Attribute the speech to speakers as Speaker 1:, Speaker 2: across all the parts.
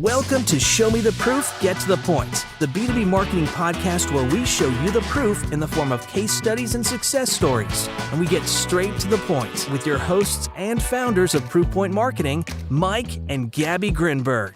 Speaker 1: Welcome to Show Me the Proof, Get to the Point, the B2b Marketing podcast where we show you the proof in the form of case studies and success stories. And we get straight to the point with your hosts and founders of Proofpoint Marketing, Mike and Gabby Grinberg.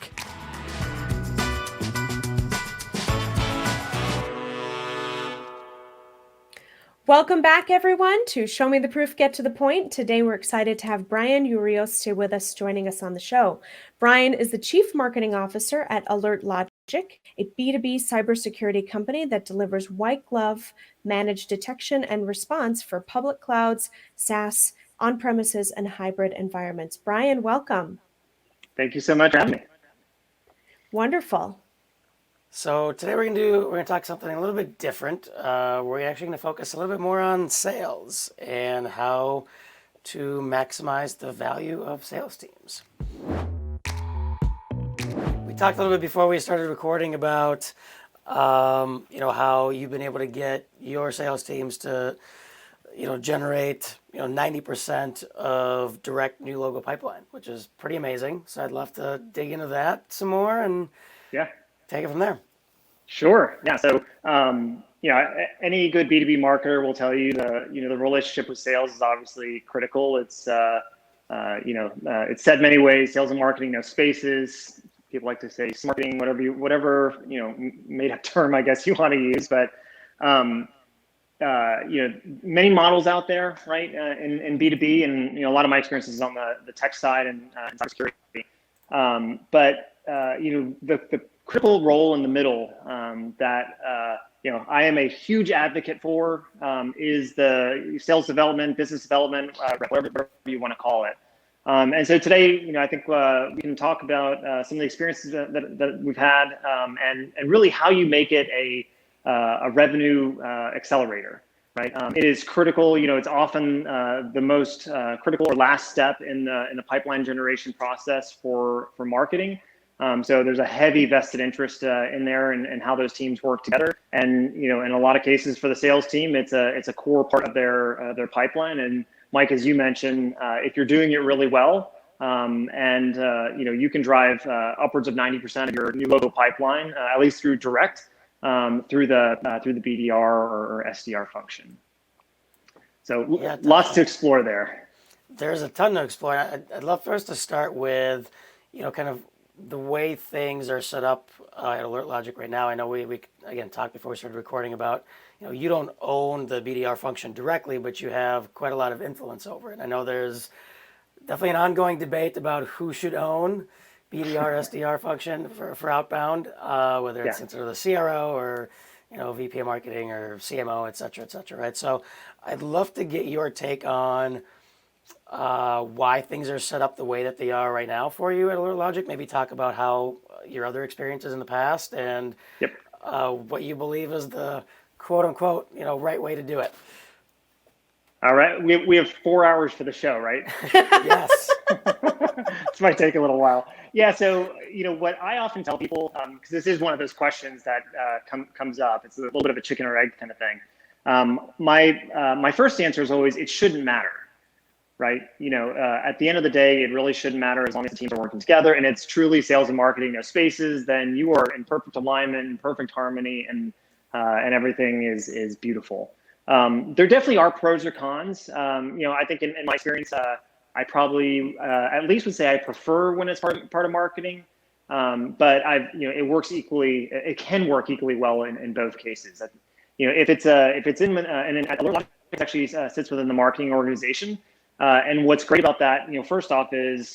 Speaker 2: Welcome back, everyone, to Show Me the Proof, Get to the Point. Today, we're excited to have Bryan Urioste with us joining us on the show. Bryan is the Chief Marketing Officer at AlertLogic, a B2b cybersecurity company that delivers white glove managed detection and response for public clouds, SaaS, on-premises, and hybrid environments. Bryan, welcome.
Speaker 3: Thank you so much for having me.
Speaker 2: Wonderful.
Speaker 4: So today we're going to talk something a little bit different. We're actually going to focus a little bit more on sales and how to maximize the value of sales teams. We talked a little bit before we started recording about how you've been able to get your sales teams to generate 90% of direct new logo pipeline, which is pretty amazing. So I'd love to dig into that some more and take it from there.
Speaker 3: Sure. Yeah. So, any good B2B marketer will tell you the relationship with sales is obviously critical. It's, it's said many ways, sales and marketing, no spaces. People like to say marketing, whatever, made up term, I guess you want to use, but, many models out there, right. In B2B, and, a lot of my experience is on the tech side and cybersecurity. The critical role in the middle that I am a huge advocate for is the sales development, business development, whatever you want to call it. And so today, I think we can talk about some of the experiences that we've had and really how you make it a revenue accelerator. Right. It is critical. It's often the most critical or last step in the pipeline generation process for marketing. So there's a heavy vested interest in there and how those teams work together. And in a lot of cases for the sales team, it's a core part of their pipeline. And Mike, as you mentioned, if you're doing it really well, you can drive upwards of 90% of your new logo pipeline, at least through direct, through the BDR or SDR function. So lots to explore there.
Speaker 4: There's a ton to explore. I'd love for us to start with, kind of the way things are set up at AlertLogic right now. I know we again talked before we started recording about, you don't own the BDR function directly, but you have quite a lot of influence over it. I know there's definitely an ongoing debate about who should own BDR, SDR function for outbound, whether it's sort of the CRO or, VP of marketing or CMO, et cetera, right? So I'd love to get your take on why things are set up the way that they are right now for you at AlertLogic. Maybe talk about how your other experiences in the past and what you believe is the quote unquote, right way to do it.
Speaker 3: All right. We have 4 hours for the show, right?
Speaker 4: Yes.
Speaker 3: This might take a little while. Yeah. So, what I often tell people, because this is one of those questions that comes up, it's a little bit of a chicken or egg kind of thing. My first answer is always, it shouldn't matter. Right. At the end of the day, it really shouldn't matter as long as the teams are working together and it's truly sales and marketing, no spaces, then you are in perfect alignment and perfect harmony and everything is beautiful. There definitely are pros or cons. I think in my experience, I probably at least would say I prefer when it's part of marketing. But it can work equally well in both cases. If it's AlertLogic, it actually sits within the marketing organization. And what's great about that, first off is,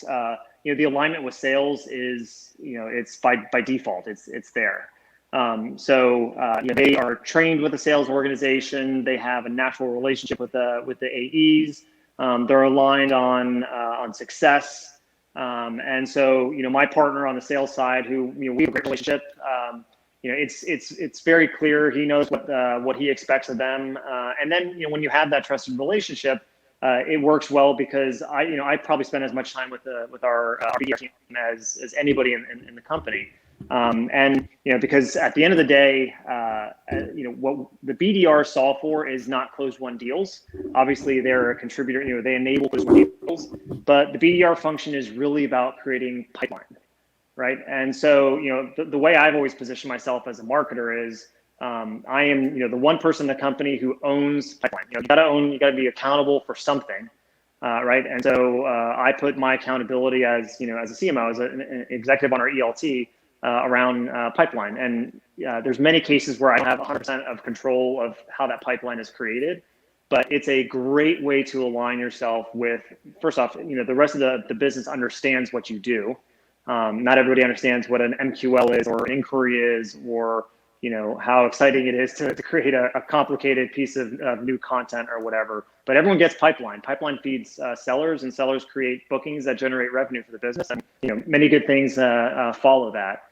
Speaker 3: the alignment with sales is, it's by default, it's there. They are trained with the sales organization. They have a natural relationship with the AEs. They're aligned on success. And so, my partner on the sales side, who, we have a great relationship, it's very clear. He knows what he expects of them. And then, when you have that trusted relationship, it works well because I probably spend as much time with our BDR team as anybody in the company. Because at the end of the day, what the BDR solve for is not closed won deals. Obviously, they're a contributor. They enable closed won deals, but the BDR function is really about creating pipeline, right? And so, the way I've always positioned myself as a marketer is I am, the one person in the company who owns pipeline. You got to be accountable for something, right? And so I put my accountability as a CMO, as an executive on our ELT around pipeline. And there's many cases where I have 100% of control of how that pipeline is created. But it's a great way to align yourself with, first off, the rest of the business understands what you do. Not everybody understands what an MQL is or an inquiry is, or how exciting it is to create a complicated piece of new content or whatever. But everyone gets pipeline. Pipeline feeds sellers, and sellers create bookings that generate revenue for the business. And many good things follow that.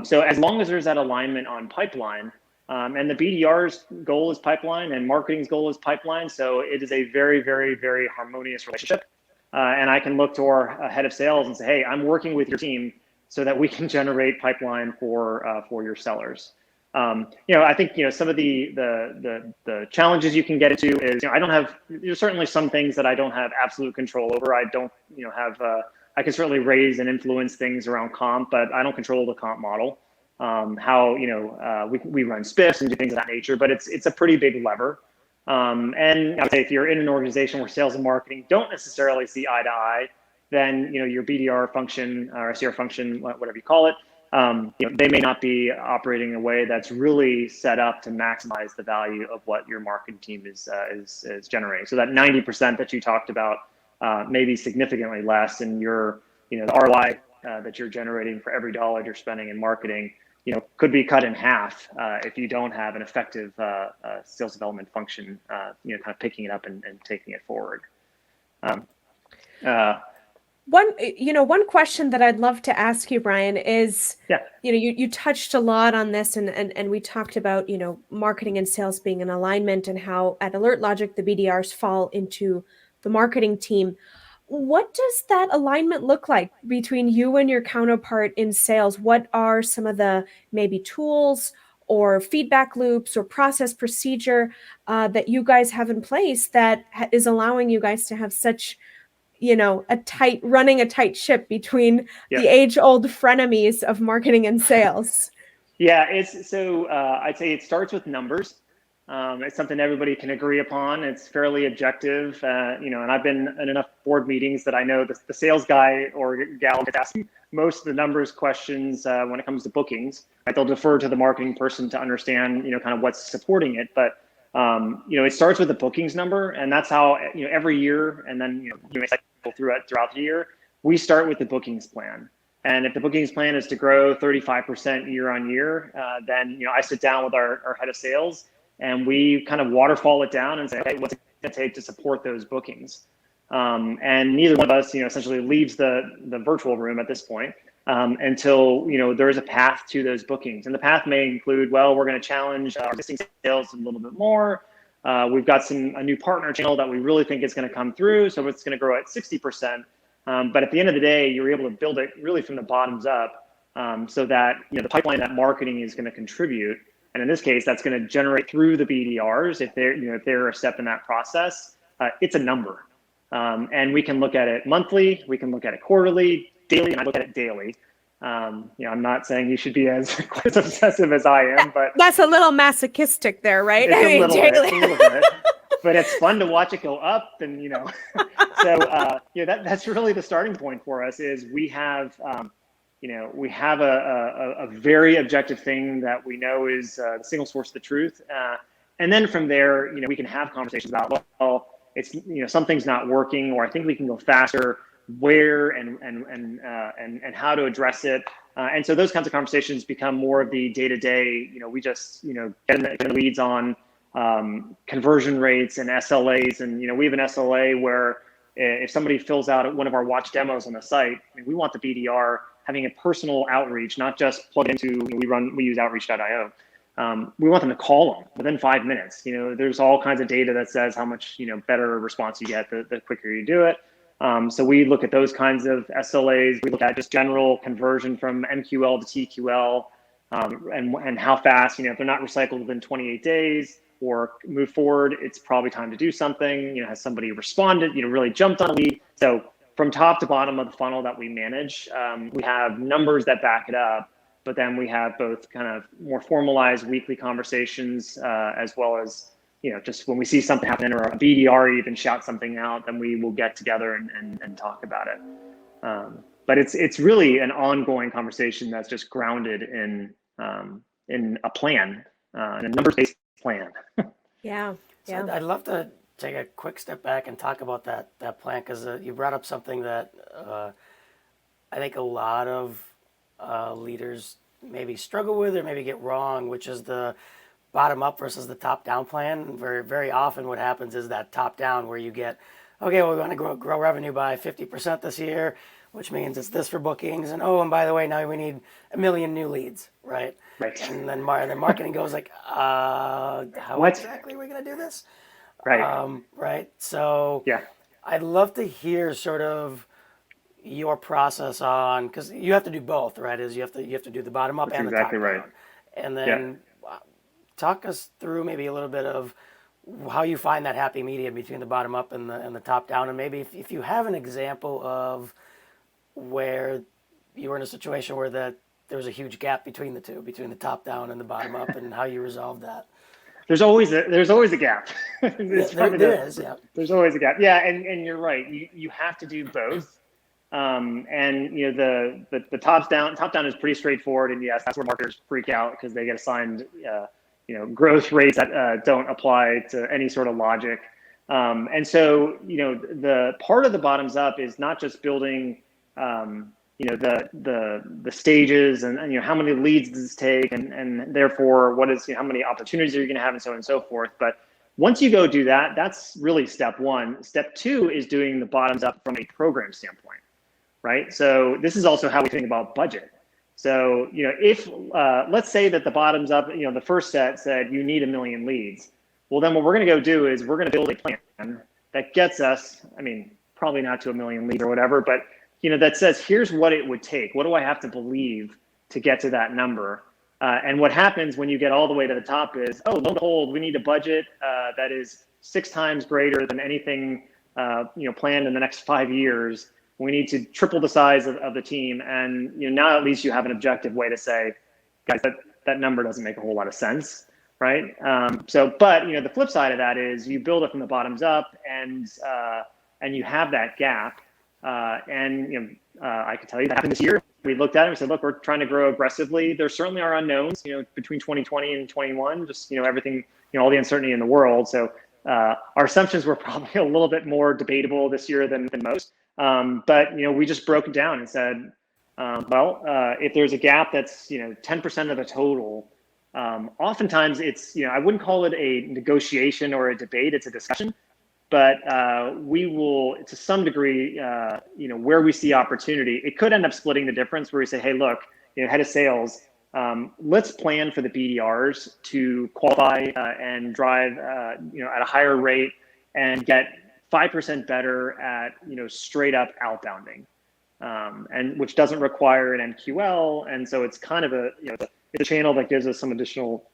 Speaker 3: So as long as there's that alignment on pipeline, and the BDR's goal is pipeline, and marketing's goal is pipeline, so it is a very, very, very harmonious relationship. And I can look to our head of sales and say, hey, I'm working with your team so that we can generate pipeline for your sellers. I think some of the challenges you can get into is there's certainly some things that I don't have absolute control over. I don't have I can certainly raise and influence things around comp, but I don't control the comp model. How we run spiffs and do things of that nature, but it's a pretty big lever. And I'd say if you're in an organization where sales and marketing don't necessarily see eye to eye, then your BDR function or SDR function, whatever you call it, they may not be operating in a way that's really set up to maximize the value of what your marketing team is generating. So that 90% that you talked about may be significantly less, and the ROI that you're generating for every dollar you're spending in marketing, could be cut in half if you don't have an effective sales development function, kind of picking it up and taking it forward.
Speaker 2: One question that I'd love to ask you, Bryan, is, you touched a lot on this, and we talked about, marketing and sales being in alignment, and how at AlertLogic, the BDRs fall into the marketing team. What does that alignment look like between you and your counterpart in sales? What are some of the maybe tools or feedback loops or process procedure that you guys have in place that is allowing you guys to have such, running a tight ship between the age-old frenemies of marketing and sales?
Speaker 3: Yeah, I'd say it starts with numbers. It's something everybody can agree upon. It's fairly objective, and I've been in enough board meetings that I know the sales guy or gal gets asked most of the numbers questions when it comes to bookings. Right? They'll defer to the marketing person to understand, kind of what's supporting it. But it starts with the bookings number, and that's how every year, and then cycle throughout the year, we start with the bookings plan. And if the bookings plan is to grow 35% year on year, then I sit down with our head of sales, and we kind of waterfall it down and say, hey, what's it going to take to support those bookings? And neither one of us, essentially leaves the virtual room at this point until, there's a path to those bookings. And the path may include, well, we're going to challenge our existing sales a little bit more. We've got a new partner channel that we really think is going to come through, so it's going to grow at 60%. But at the end of the day, you're able to build it really from the bottoms up, so that the pipeline that marketing is going to contribute. And in this case, that's going to generate through the BDRs if they're a step in that process. It's a number, and we can look at it monthly, we can look at it quarterly, daily, and I look at it daily. I'm not saying you should be as obsessive as I am, but
Speaker 2: that's a little masochistic there, right?
Speaker 3: It's a little bit. But it's fun to watch it go up, and so that's really the starting point for us. Is we have a very objective thing that we know is the single source of the truth. And then from there, we can have conversations about, well, it's, something's not working, or I think we can go faster, where and how to address it. And so those kinds of conversations become more of the day-to-day, we just, get in the leads on conversion rates and SLAs. And, we have an SLA where if somebody fills out one of our watch demos on the site, we want the BDR having a personal outreach, not just plug into, we use outreach.io. We want them to call them within 5 minutes. There's all kinds of data that says how much, better response you get, the quicker you do it. So we look at those kinds of SLAs. We look at just general conversion from MQL to TQL, and how fast, if they're not recycled within 28 days or move forward, it's probably time to do something. Has somebody responded, really jumped on a lead? So from top to bottom of the funnel that we manage, we have numbers that back it up, but then we have both kind of more formalized weekly conversations, as well as, just when we see something happen or a BDR even shout something out, then we will get together and talk about it. But it's really an ongoing conversation that's just grounded in a plan, in a numbers-based plan.
Speaker 2: Yeah.
Speaker 4: So I'd love to take a quick step back and talk about that plan, because you brought up something that I think a lot of leaders maybe struggle with or maybe get wrong, which is the bottom up versus the top down plan. Very, very often what happens is that top down where you get, okay, well, we want to grow revenue by 50% this year, which means it's this for bookings. And and by the way, now we need 1 million new leads, right?
Speaker 3: Right.
Speaker 4: And then marketing goes like, how
Speaker 3: What?
Speaker 4: exactly are we going to do this?
Speaker 3: Right.
Speaker 4: Right. So
Speaker 3: Yeah.
Speaker 4: I'd love to hear sort of your process on, because you have to do both, right? You have to do the bottom up
Speaker 3: That's
Speaker 4: and
Speaker 3: exactly
Speaker 4: the top
Speaker 3: right.
Speaker 4: down. And then talk us through maybe a little bit of how you find that happy medium between the bottom up and the top down, and maybe if you have an example of where you were in a situation where there was a huge gap between the two, between the top down and the bottom up, and how you resolved that.
Speaker 3: There's always a gap.
Speaker 4: There is, yeah.
Speaker 3: There's always a gap. Yeah, and you're right. You have to do both. And the top down is pretty straightforward. And yes, that's where marketers freak out because they get assigned growth rates that don't apply to any sort of logic. And so the part of the bottoms up is not just building the stages and how many leads does this take and therefore what is how many opportunities are you going to have and so on and so forth. But once you go do that, that's really step one. Step two is doing the bottoms up from a program standpoint, right? So this is also how we think about budget. So if let's say that the bottoms up, the first set said you need 1 million leads. Well, then what we're going to go do is we're going to build a plan that gets us, probably not to 1 million leads or whatever, but that says, here's what it would take. What do I have to believe to get to that number? And what happens when you get all the way to the top is, lo and behold, we need a budget that is 6 times greater than anything planned in the next 5 years. We need to triple the size of the team. And now at least you have an objective way to say, guys, that number doesn't make a whole lot of sense, right? But the flip side of that is you build it from the bottoms up and you have that gap. I can tell you that happened this year. We looked at it and said, look, we're trying to grow aggressively. There certainly are unknowns, between 2020 and 21, just, everything, all the uncertainty in the world. So our assumptions were probably a little bit more debatable this year than most. But we just broke it down and said, if there's a gap that's, 10% of the total, oftentimes it's, I wouldn't call it a negotiation or a debate, it's a discussion. But we will, to some degree, where we see opportunity, it could end up splitting the difference where we say, hey, look, head of sales, let's plan for the BDRs to qualify and drive, at a higher rate and get 5% better at, straight up outbounding, and which doesn't require an MQL. And so it's kind of it's a channel that gives us some additional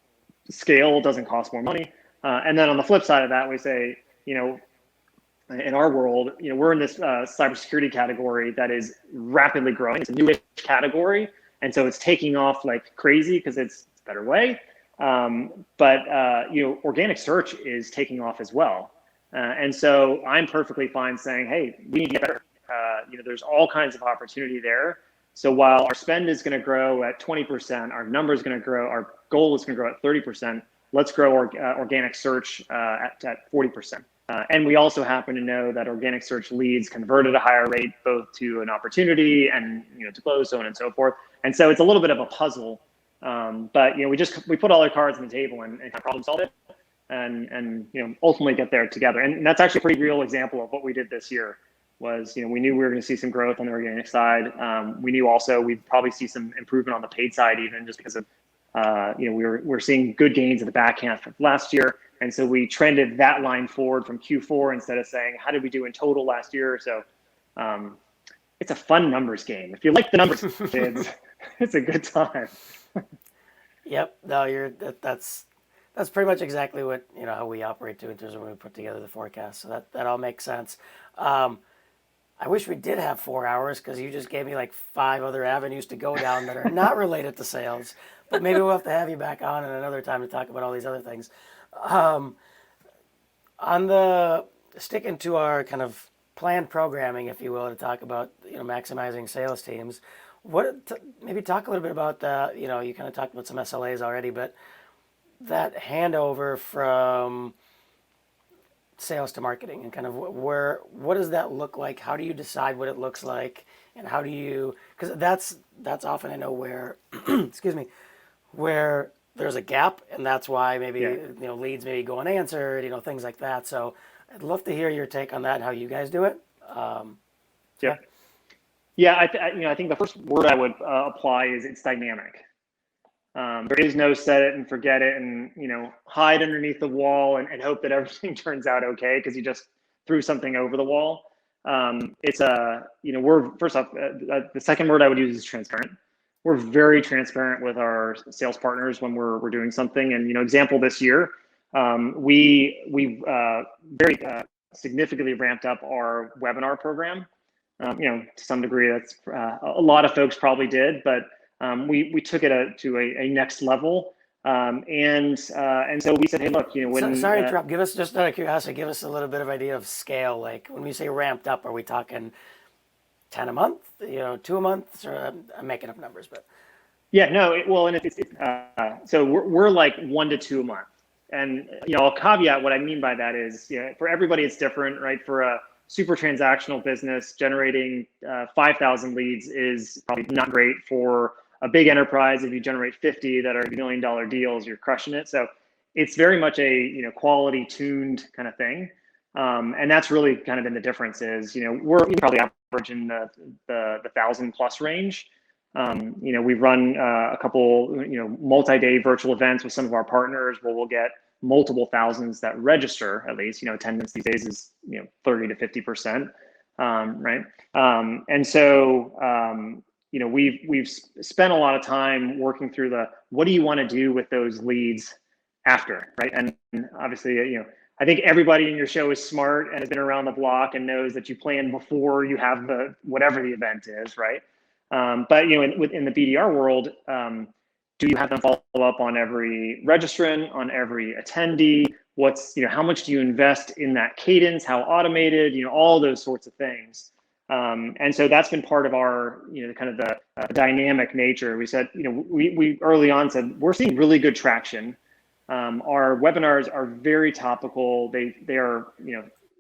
Speaker 3: scale, doesn't cost more money. And then on the flip side of that, we say, in our world, we're in this cybersecurity category that is rapidly growing. It's a newish category. And so it's taking off like crazy because it's a better way. But organic search is taking off as well. And so I'm perfectly fine saying, hey, we need to get better. There's all kinds of opportunity there. So while our spend is going to grow at 20%, our number is going to grow, our goal is going to grow at 30%, let's grow organic search at 40%. And we also happen to know that organic search leads convert at a higher rate, both to an opportunity and to close, so on and so forth. And so it's a little bit of a puzzle, but we put all our cards on the table and kind of problem solve it, and ultimately get there together. And that's actually a pretty real example of what we did this year. Was we knew we were going to see some growth on the organic side. We knew also we'd probably see some improvement on the paid side, even just because of we're seeing good gains in the back half of last year. And so we trended that line forward from Q4 instead of saying, how did we do in total last year? So it's a fun numbers game. If you like the numbers, kids, it's a good time.
Speaker 4: Yep. No, that's pretty much exactly what, how we operate too in terms of when we put together the forecast. So that all makes sense. I wish we did have 4 hours because you just gave me like 5 other avenues to go down that are not related to sales. But maybe we'll have to have you back on at another time to talk about all these other things. On the sticking to our kind of planned programming, if you will, to talk about maximizing sales teams. Maybe talk a little bit about the you kind of talked about some SLAs already, but that handover from sales to marketing and kind of what does that look like? How do you decide what it looks like, and how do you, because that's often I know where excuse me, where there's a gap, and that's why maybe leads maybe go unanswered, things like that. So I'd love to hear your take on that and how you guys do it.
Speaker 3: I think the first word I would apply is it's dynamic. There is no set it and forget it and hide underneath the wall and hope that everything turns out okay because you just threw something over the wall. We're first off, the second word I would use is transparent. We're very transparent with our sales partners when we're doing something. And example this year, we very significantly ramped up our webinar program. To some degree, that's a lot of folks probably did, but we took it to a next level, and so we said, hey, look,
Speaker 4: sorry to interrupt. Give us, just out of curiosity, give us a little bit of idea of scale. Like when we say ramped up, are we talking 10 a month, 2 a month? Or I'm making up numbers, but
Speaker 3: so we're like 1 to 2 a month, and I'll caveat what I mean by that is for everybody it's different, right? For a super transactional business, generating 5,000 leads is probably not great. For a big enterprise, if you generate 50 that are $1 million deals, you're crushing it. So it's very much a quality tuned kind of thing, and that's really kind of been the difference. Is we're probably averaging the 1,000+ range. We run a couple multi-day virtual events with some of our partners where we'll get multiple thousands that register. At least attendance these days is 30 to 50%, right? And so we've spent a lot of time working through what do you want to do with those leads after, right? And obviously I think everybody in your show is smart and has been around the block and knows that you plan before you have whatever the event is, right? But in the BDR world, do you have them follow up on every registrant, on every attendee? How much do you invest in that cadence? How automated? All those sorts of things. And so that's been part of our, kind of the dynamic nature. We said, we early on said we're seeing really good traction. Our webinars are very topical. They are,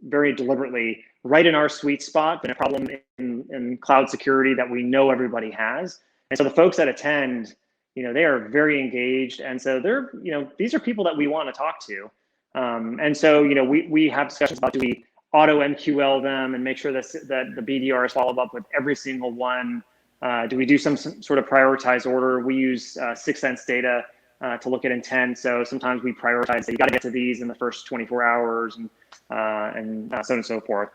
Speaker 3: very deliberately right in our sweet spot, but a problem in cloud security that we know everybody has. And so the folks that attend, they are very engaged. And so they're, these are people that we want to talk to. And so, we have discussions about, do we auto MQL them and make sure that the BDRs follow up with every single one? Do we do some sort of prioritized order? We use 6 Sense data to look at intent. So sometimes we prioritize that you got to get to these in the first 24 hours and so on and so forth.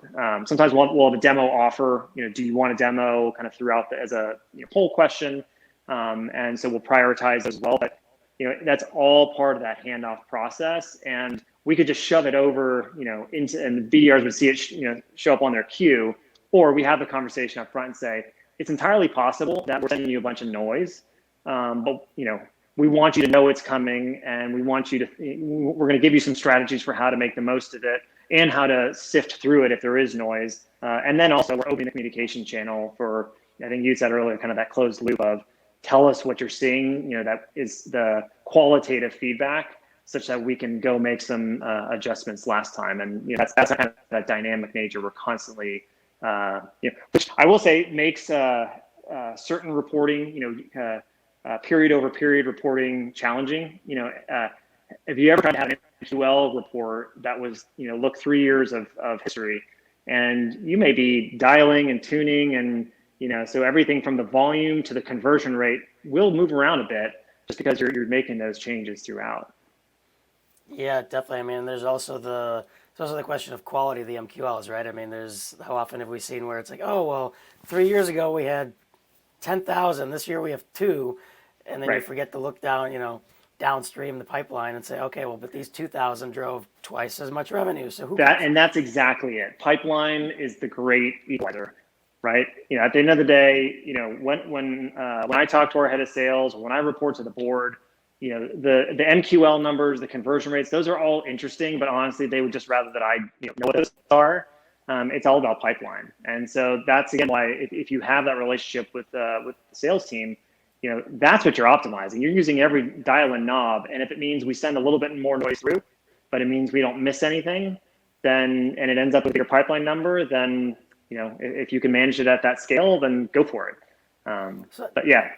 Speaker 3: Sometimes we'll have a demo offer. Do you want a demo kind of throughout as a poll question? And so we'll prioritize as well. But that's all part of that handoff process. And we could just shove it over, into, and the BDRs would see it, show up on their queue, or we have the conversation up front and say, it's entirely possible that we're sending you a bunch of noise, but we want you to know it's coming, and we're going to give you some strategies for how to make the most of it and how to sift through it if there is noise. And then also we're opening the communication channel for, I think you said earlier, kind of that closed loop of tell us what you're seeing, that is the qualitative feedback, such that we can go make some adjustments last time. And that's kind of that dynamic nature. We're constantly, which I will say makes certain reporting, period over period reporting challenging. If you ever tried to have an MQL report that was, look 3 years of history, and you may be dialing and tuning and, so everything from the volume to the conversion rate will move around a bit just because you're making those changes throughout.
Speaker 4: Yeah, definitely. I mean, there's also the question of quality of the MQLs, right? I mean, how often have we seen where it's like, oh, well, 3 years ago we had 10,000, this year we have 2, and then
Speaker 3: right.
Speaker 4: You forget to look down, downstream the pipeline and say, okay, well, but these 2,000 drove twice as much revenue. So that's
Speaker 3: exactly it. Pipeline is the great equalizer. right? At the end of the day, when I talk to our head of sales, when I report to the board, the MQL numbers, the conversion rates, those are all interesting, but honestly, they would just rather that I know what those are. It's all about pipeline. And so that's, again, why if you have that relationship with the sales team, that's what you're optimizing. You're using every dial and knob. And if it means we send a little bit more noise through, but it means we don't miss anything, and it ends up with your pipeline number, then, if you can manage it at that scale, then go for it. But yeah.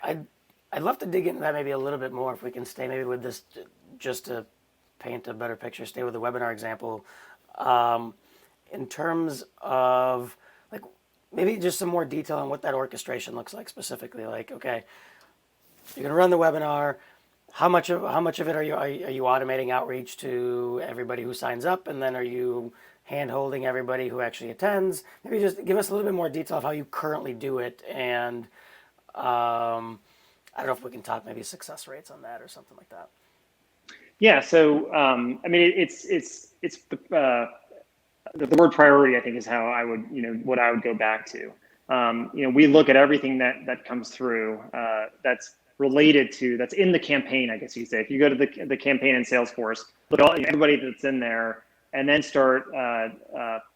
Speaker 4: I'd love to dig into that maybe a little bit more if we can stay maybe with this, just to paint a better picture, stay with the webinar example. In terms of like maybe just some more detail on what that orchestration looks like specifically. Like, okay, you're going to run the webinar. How much of it are you automating outreach to everybody who signs up, and then are you hand-holding everybody who actually attends? Maybe just give us a little bit more detail of how you currently do it, and I don't know if we can talk maybe success rates on that or something like that.
Speaker 3: Yeah. So I mean, it's the word priority, I think, is how I would, what I would go back to. We look at everything that comes through that's related to, that's in the campaign, I guess you could say. If you go to the campaign in Salesforce, look at everybody that's in there, and then start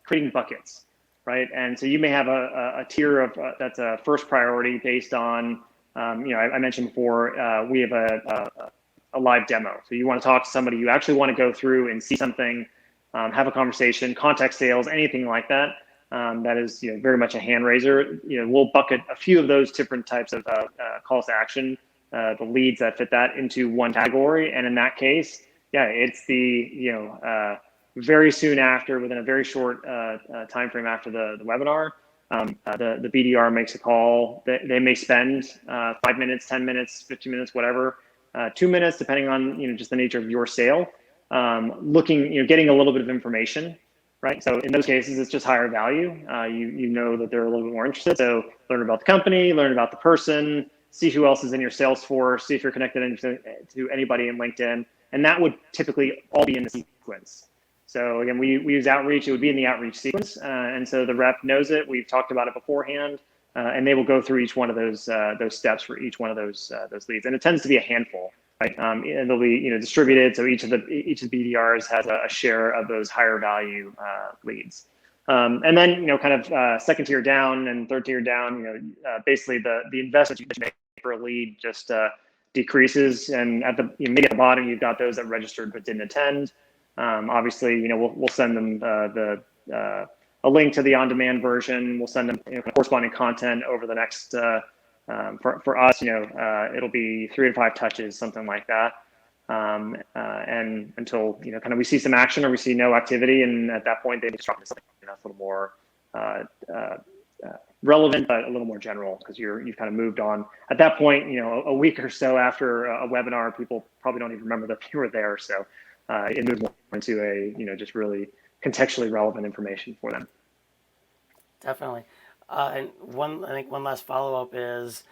Speaker 3: creating buckets, right? And so you may have a tier of that's a first priority based on, I mentioned before, we have a live demo. So you want to talk to somebody, you actually want to go through and see something, have a conversation, contact sales, anything like that. That is, very much a hand raiser. We'll bucket a few of those different types of calls to action, the leads that fit that into one category. And in that case, yeah, it's the very soon after, within a very short time frame after the webinar, the BDR makes a call. They may spend 5 minutes, 10 minutes, 15 minutes, whatever, 2 minutes, depending on just the nature of your sale. Looking, getting a little bit of information, right? So in those cases, it's just higher value. You know that they're a little bit more interested. So learn about the company, learn about the person, see who else is in your Salesforce, see if you're connected to anybody in LinkedIn. And that would typically all be in the sequence. So again, we use outreach. It would be in the outreach sequence. And so the rep knows it. We've talked about it beforehand. And they will go through each one of those steps for each one of those leads. And it tends to be a handful. Right, and they'll be distributed, so each of the BDRs has a share of those higher value leads, and then kind of second tier down and third tier down. Basically the investment you make for a lead just decreases, and at the maybe at the bottom you've got those that registered but didn't attend. Obviously, we'll send them a link to the on-demand version. We'll send them corresponding content over the next. For us, it'll be 3 to 5 touches, something like that, and until kind of we see some action or we see no activity, and at that point they just drop into something that's a little more relevant, but a little more general, because you've kind of moved on. At that point, a week or so after a webinar, people probably don't even remember that you were there, so it moves more into a just really contextually relevant information for them.
Speaker 4: Definitely. And I think one last follow-up is,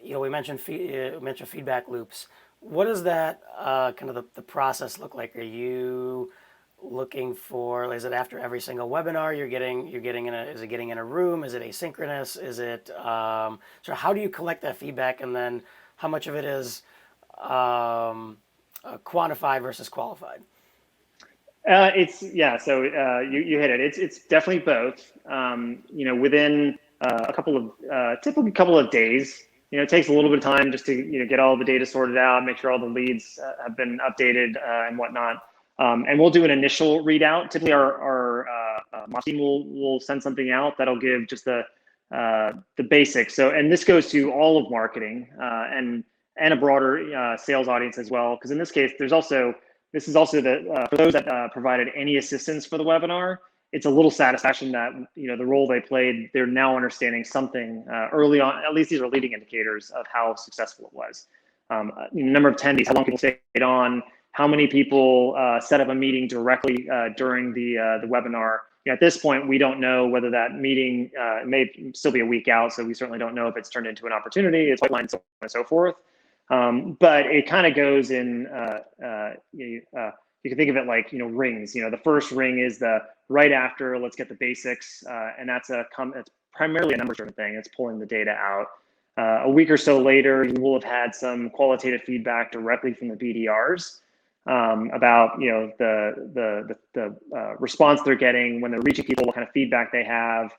Speaker 4: we mentioned feedback loops. What does that kind of the process look like? Are you looking for, is it after every single webinar you're getting is it getting in a room? Is it asynchronous? Is it, so how do you collect that feedback, and then how much of it is quantified versus qualified?
Speaker 3: So you hit it. It's definitely both. Within typically a couple of days. It takes a little bit of time just to get all the data sorted out, make sure all the leads have been updated and whatnot. And we'll do an initial readout. Typically, our marketing team will send something out that'll give just the basics. So, and this goes to all of marketing and a broader sales audience as well. Because in this case, this is also for those that provided any assistance for the webinar. It's a little satisfaction that the role they played, they're now understanding something early on. At least these are leading indicators of how successful it was. Number of attendees, how long people stayed on, how many people set up a meeting directly during the webinar. At this point, we don't know whether that meeting may still be a week out, so we certainly don't know if it's turned into an opportunity, it's pipeline, so on and so forth. But it kind of goes in. You can think of it like rings. The first ring is the right after. Let's get the basics, and that's primarily a numbers-driven thing. It's pulling the data out. A week or so later, you will have had some qualitative feedback directly from the BDRs about the response they're getting when they're reaching people, what kind of feedback they have,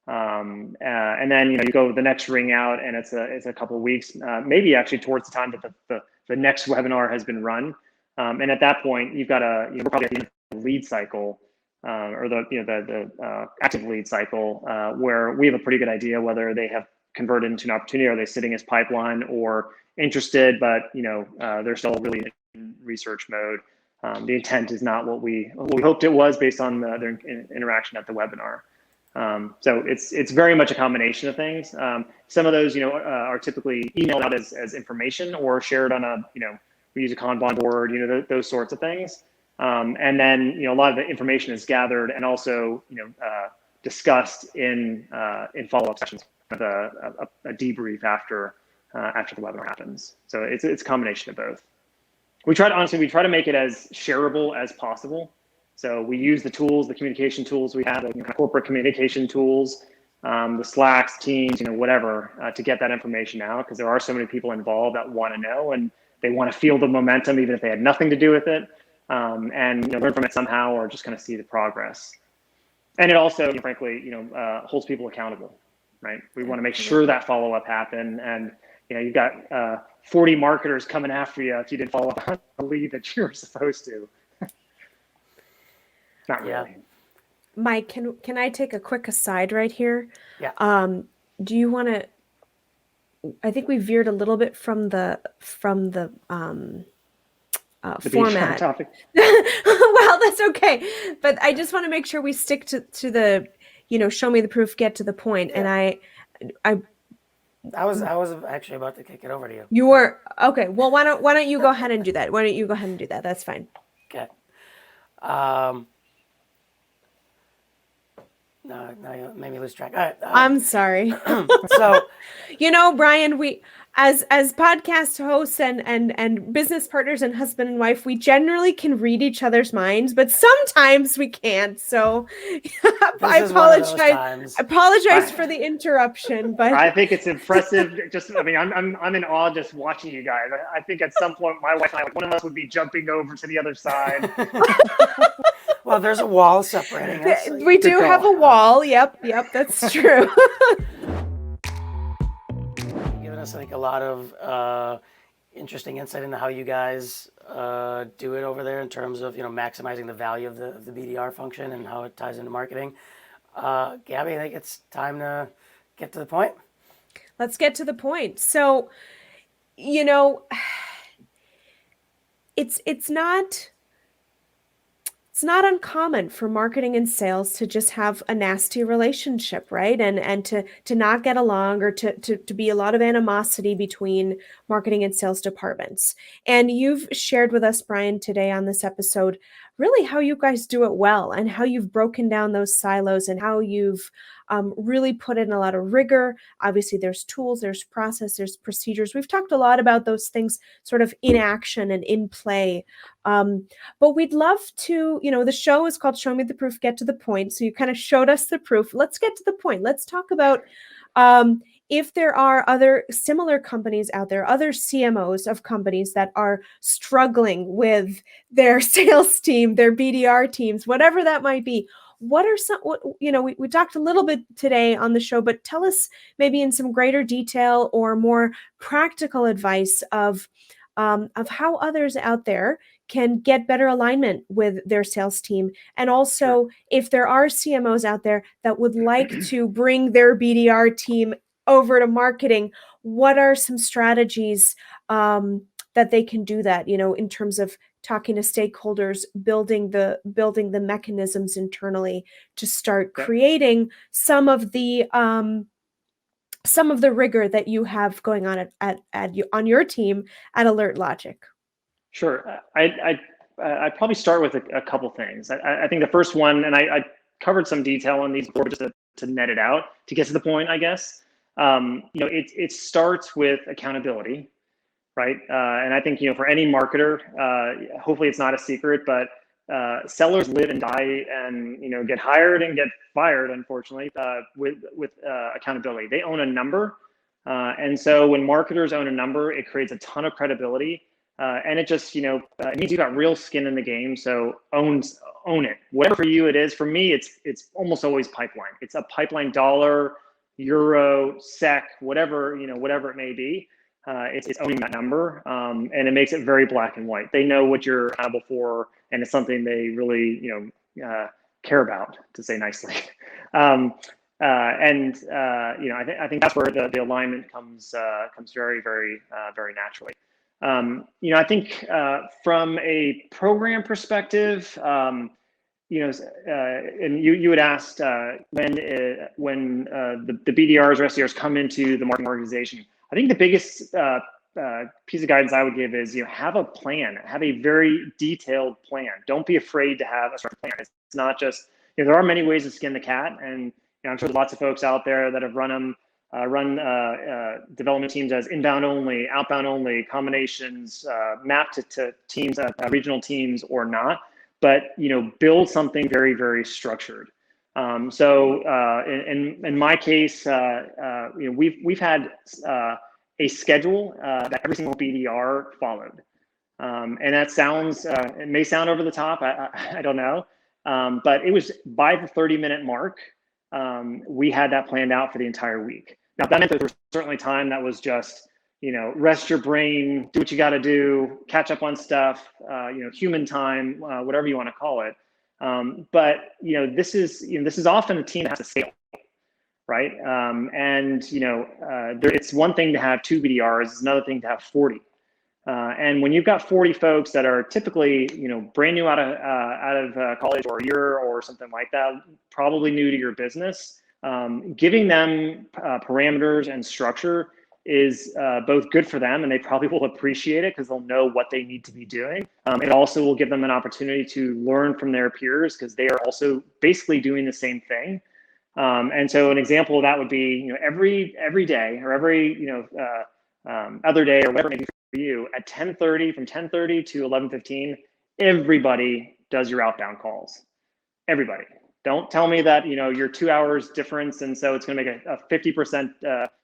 Speaker 3: and then you go the next ring out, and it's a couple of weeks, maybe actually towards the time that the next webinar has been run, and at that point you've got we're probably at the end of the lead cycle. Or the active lead cycle, where we have a pretty good idea whether they have converted into an opportunity, are they sitting as pipeline or interested, but they're still really in research mode. The intent is not what we hoped it was based on their interaction at the webinar. So it's very much a combination of things. Some of those are typically emailed out as information or shared on we use a Kanban board, those sorts of things. And then a lot of the information is gathered and also discussed in follow-up sessions, a debrief after the webinar happens. So it's a combination of both. We try to make it as shareable as possible. So we use the tools, the communication tools we have, like corporate communication tools, the Slacks, Teams, whatever, to get that information out, because there are so many people involved that want to know and they want to feel the momentum, even if they had nothing to do with it. And learn from it somehow, or just kind of see the progress. And it also, frankly, holds people accountable, right? We want to make sure that follow-up happen, and you've got 40 marketers coming after you if you didn't follow up on the lead that you were supposed to. Not really.
Speaker 4: Yeah.
Speaker 2: Mike, can I take a quick aside right here?
Speaker 4: Yeah.
Speaker 2: Do you want to? I think we veered a little bit from the format
Speaker 3: topic.
Speaker 2: Well, that's okay, but I just want to make sure we stick to the show me the proof, get to the point.
Speaker 4: Yeah.
Speaker 2: And
Speaker 4: I was actually about to kick it over to you.
Speaker 2: You were okay. Well, why don't you go ahead and do that? That's fine.
Speaker 4: Okay. No, you made me lose track. All right.
Speaker 2: I'm sorry.
Speaker 4: So,
Speaker 2: Bryan, we as podcast hosts and business partners and husband and wife, we generally can read each other's minds, but sometimes we can't. So I apologize. I apologize for the interruption, but
Speaker 3: I think it's impressive. I'm in awe just watching you guys. I think at some point my wife and I, one of us would be jumping over to the other side.
Speaker 4: Well, there's a wall separating us.
Speaker 2: We do have a wall. Yep, that's true.
Speaker 4: Given us, I think, a lot of interesting insight into how you guys do it over there in terms of maximizing the value of the BDR function and how it ties into marketing. Gabby, I think it's time to get to the point.
Speaker 2: Let's get to the point. So, it's not uncommon for marketing and sales to just have a nasty relationship, right? And to not get along, or to be a lot of animosity between marketing and sales departments. And you've shared with us, Bryan, today on this episode, really how you guys do it well, and how you've broken down those silos, and how you've really put in a lot of rigor. Obviously, there's tools, there's process, there's procedures. We've talked a lot about those things sort of in action and in play. But we'd love to, the show is called Show Me the Proof, Get to the Point. So you kind of showed us the proof. Let's get to the point. Let's talk about if there are other similar companies out there, other CMOs of companies that are struggling with their sales team, their BDR teams, whatever that might be. What are some, we talked a little bit today on the show, but tell us maybe in some greater detail or more practical advice of how others out there can get better alignment with their sales team. And also, if there are CMOs out there that would like to bring their BDR team over to marketing, what are some strategies that they can do that, in terms of talking to stakeholders, building the mechanisms internally to start creating some of the rigor that you have going on on your team at Alert Logic?
Speaker 3: Sure. I'd probably start with a couple things. I think the first one, and I covered some detail on these before, just to net it out, to get to the point, I guess. It starts with accountability, right? And I think, for any marketer, hopefully it's not a secret, but sellers live and die and get hired and get fired, unfortunately, with accountability. They own a number, and so when marketers own a number, it creates a ton of credibility, and it just it means you got real skin in the game. So own it. Whatever for you it is. For me, it's almost always pipeline. It's a pipeline, dollar, euro, SEK, whatever whatever it may be. It's owning that number, and it makes it very black and white. They know what you're accountable for, and it's something they really care about, to say nicely. I think that's where the alignment comes very, very, very naturally. I think from a program perspective, and you had asked when the BDRs or SDRs come into the marketing organization. I think the biggest piece of guidance I would give is have a plan, have a very detailed plan. Don't be afraid to have a structured plan. It's not just there are many ways to skin the cat, and I'm sure there's lots of folks out there that have run development teams as inbound only, outbound only, combinations, mapped to teams, regional teams or not. But build something very, very structured. In my case, we've had a schedule that every single BDR followed, and that sounds it may sound over the top. I don't know, but it was by the 30-minute mark. We had that planned out for the entire week. Now that meant there was certainly time that was just rest your brain, do what you got to do, catch up on stuff, human time, whatever you want to call it. But this is often a team that has to scale, right? It's one thing to have 2 BDRs, it's another thing to have 40. And when you've got 40 folks that are typically brand new out of college or a year or something like that, probably new to your business, giving them parameters and structure is both good for them, and they probably will appreciate it because they'll know what they need to be doing. It also will give them an opportunity to learn from their peers because they are also basically doing the same thing. And so an example of that would be every day or every other day or whatever it may be for you at 10:30, from 10:30 to 11:15, everybody does your outbound calls. Everybody. Don't tell me that you're 2 hours difference, and so it's going to make a 50%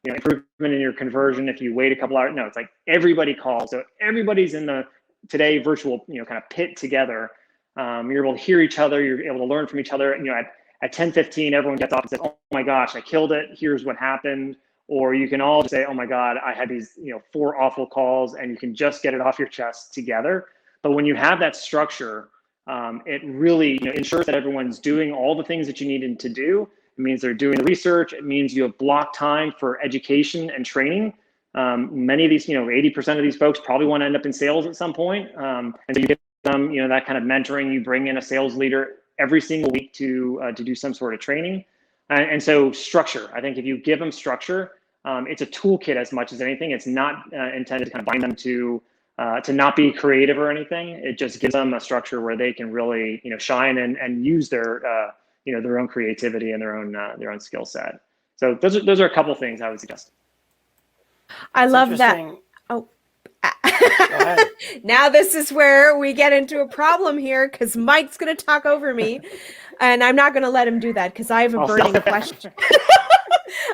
Speaker 3: improvement in your conversion if you wait a couple hours. No, it's like everybody calls. So everybody's in the today virtual kind of pit together. You're able to hear each other. You're able to learn from each other. At 10:15, everyone gets off and says, "Oh my gosh, I killed it. Here's what happened." Or you can all just say, "Oh my God, I had these 4 awful calls," and you can just get it off your chest together. But when you have that structure, it really ensures that everyone's doing all the things that you need them to do. It means they're doing the research. It means you have blocked time for education and training. Many of these, 80% of these folks probably want to end up in sales at some point. And so you give them, that kind of mentoring. You bring in a sales leader every single week to do some sort of training. And so structure, I think if you give them structure, it's a toolkit as much as anything. It's not intended to kind of bind them to not be creative or anything. It just gives them a structure where they can really, shine and use their own creativity and their own skill set. So those are a couple of things I would suggest.
Speaker 2: I love that. Oh, now this is where we get into a problem here because Mike's going to talk over me, and I'm not going to let him do that because I have a burning question.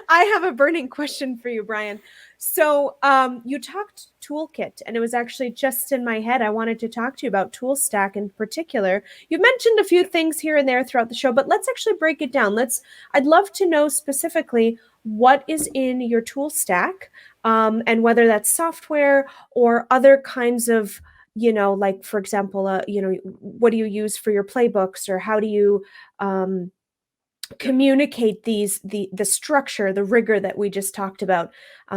Speaker 2: I have a burning question for you, Bryan. So you talked toolkit, and it was actually just in my head. I wanted to talk to you about ToolStack in particular. You've mentioned a few things here and there throughout the show, but let's actually break it down. I'd love to know specifically what is in your ToolStack, and whether that's software or other kinds of, like, for example, what do you use for your playbooks, or how do you communicate the structure, the rigor that we just talked about?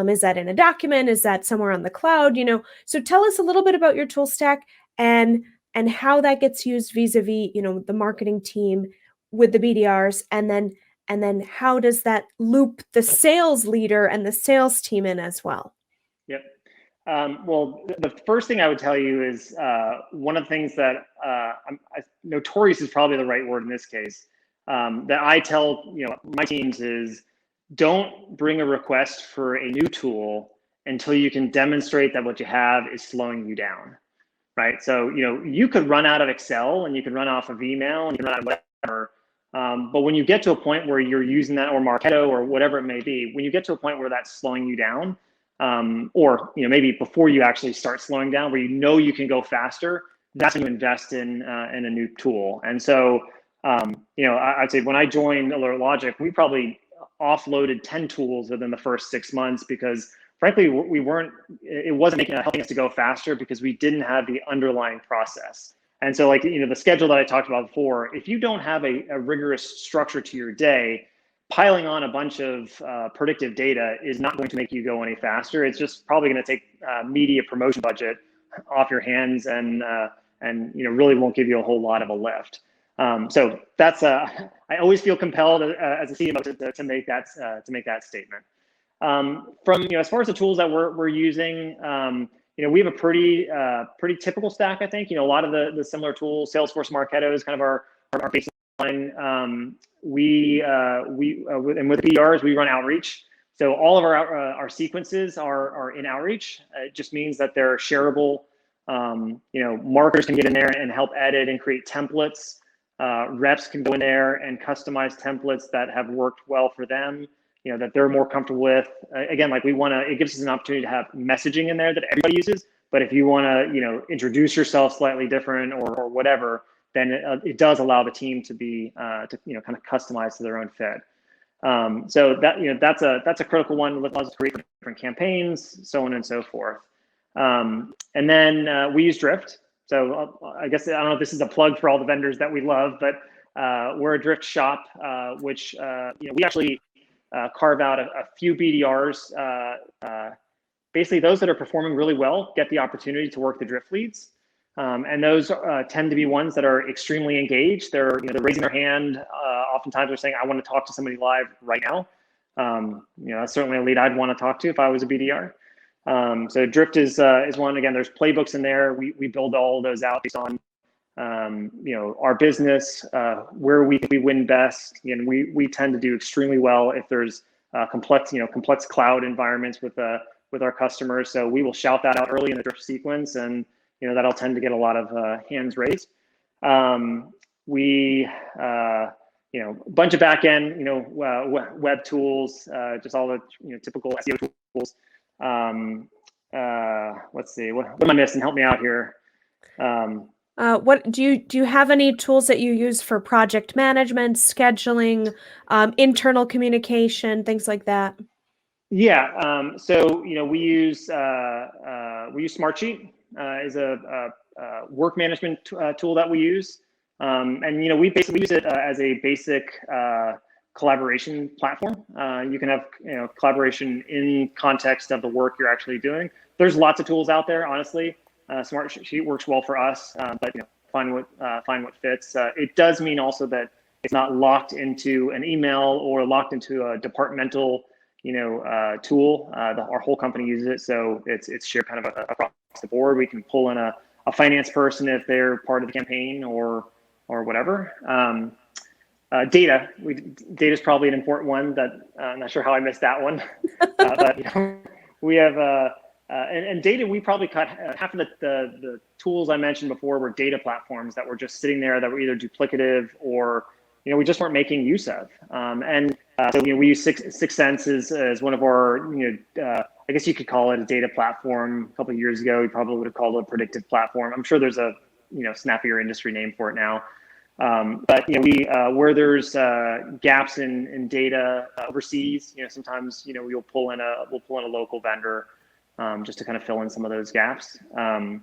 Speaker 2: Is that in a document? Is that somewhere on the cloud? So tell us a little bit about your tool stack and how that gets used vis-a-vis, the marketing team with the BDRs, and then how does that loop the sales leader and the sales team in as well?
Speaker 3: Yep. Well, the first thing I would tell you is one of the things that notorious is probably the right word in this case, that I tell my teams is, don't bring a request for a new tool until you can demonstrate that what you have is slowing you down, right? So, you could run out of Excel and you can run off of email and you can run out of whatever. But when you get to a point where you're using that, or Marketo, or whatever it may be, when you get to a point where that's slowing you down, or maybe before you actually start slowing down, where you can go faster, that's when you invest in a new tool. And so, I'd say when I joined Alert Logic, we probably offloaded 10 tools within the first 6 months, because frankly, it wasn't helping us to go faster, because we didn't have the underlying process. And so, like, the schedule that I talked about before, if you don't have a rigorous structure to your day, piling on a bunch of predictive data is not going to make you go any faster. It's just probably going to take media promotion budget off your hands, and really won't give you a whole lot of a lift. So that's I always feel compelled as a CMO to make that statement. From as far as the tools that we're using, we have a pretty typical stack. I think a lot of the similar tools. Salesforce, Marketo is kind of our baseline. And with BDRs, we run outreach. So all of our sequences are in outreach. It just means that they're shareable. Marketers can get in there and help edit and create templates. Reps can go in there and customize templates that have worked well for them, that they're more comfortable with. Again, like it gives us an opportunity to have messaging in there that everybody uses. But if you want to, introduce yourself slightly different or whatever, then it does allow the team to be, kind of customized to their own fit. So that's a critical one. It allows us to create different campaigns, so on and so forth. And then we use Drift. So I guess, I don't know if this is a plug for all the vendors that we love, but we're a Drift shop, which, we actually carve out a few BDRs. Basically, those that are performing really well get the opportunity to work the Drift leads. And those tend to be ones that are extremely engaged. They're raising their hand. Oftentimes they're saying, I want to talk to somebody live right now. That's certainly a lead I'd want to talk to if I was a BDR. So Drift is one. Again, there's playbooks in there. We build all of those out based on our business, where we win best. And we tend to do extremely well if there's complex cloud environments with our customers. So we will shout that out early in the Drift sequence, and that'll tend to get a lot of hands raised. We bunch of back end web tools, just all the typical SEO tools. Let's see, what am I missing? Help me out here.
Speaker 2: What do you have any tools that you use for project management, scheduling, internal communication, things like that?
Speaker 3: Yeah. So we use Smartsheet is a work management tool that we use, and we basically use it as a basic collaboration platform. You can have collaboration in context of the work you're actually doing. There's lots of tools out there, honestly. Smartsheet works well for us, but find what fits. It does mean also that it's not locked into an email or locked into a departmental tool. Our whole company uses it, so it's shared kind of across the board. We can pull in a finance person if they're part of the campaign or whatever. Data is probably an important one that I'm not sure how I missed that one, but we have and data. We probably cut half of the tools I mentioned before were data platforms that were just sitting there that were either duplicative or we just weren't making use of. So we use Sixth Sense as one of our I guess you could call it a data platform. A couple of years ago, we probably would have called it a predictive platform. I'm sure there's a snappier industry name for it now. But we where there's gaps in data overseas, sometimes we'll pull in a local vendor just to kind of fill in some of those gaps. I